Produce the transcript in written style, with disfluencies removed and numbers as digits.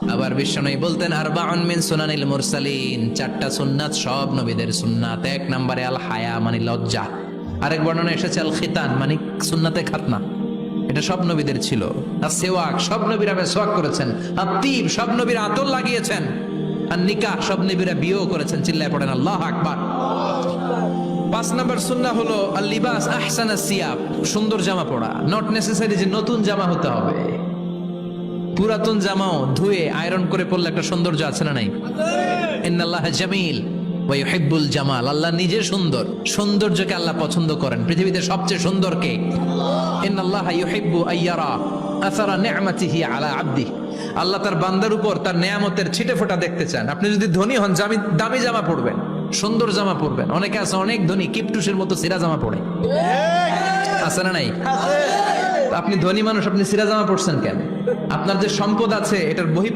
আবার বিশ্বনবী বলতেন আরবাউন মিন সুনানিল মুরসালিন, চারটা সুন্নাত সব নবীদের সুন্নাত। এক নম্বরে আল হায়া মানে লজ্জা, আরেক বর্ণনা এসেছে আল খিতান মানে সুন্নাতে খাতনা, এটা সব নবীদের ছিল। আর সেওয়াক, সব নবীরা মেসওয়াক করেছেন। আর তিব, সব নবীরা আতর লাগিয়েছেন। আর নিকাহ, সব নবীরা বিয়েও করেছেন। চিল্লায় পড়েন আল্লাহু আকবার। 5 নম্বর সুন্নাহ হলো আল লিবাস আহসানা সিয়াব, সুন্দর জামা পরা। নট নেসেসারি যে নতুন জামা হতে হবে, পুরাতন জামাও ধুয়ে আয়রন করে পরলে একটা সৌন্দর্য আছে না নাই? ইন্নাল্লাহা জামিল ওয়া ইউহিব্বুল জামাল, আল্লাহ নিজে সুন্দর, সৌন্দর্যকে আল্লাহ পছন্দ করেন। পৃথিবীতে সবচেয়ে সুন্দর কে? ইন্নাল্লাহা ইউহিব্বু আইয়ারা আসারা নি'মাতিহি আলা আবদিহি, আল্লাহ তার বান্দার উপর তার নেয়ামতের ছিটেফোঁটা দেখতে চান। আপনি যদি ধনী হন, দামি জামা পরবেন, সুন্দর জামা পরবেন। অনেকে আছে অনেক ধনী, কিপটুসের মতো সিরা জামা পরে, আছে না নাই? আপনি ধনী মানুষ, আপনি সিরা জামা পরছেন কেন? আপনার যে সম্পদ আছে এটার বহি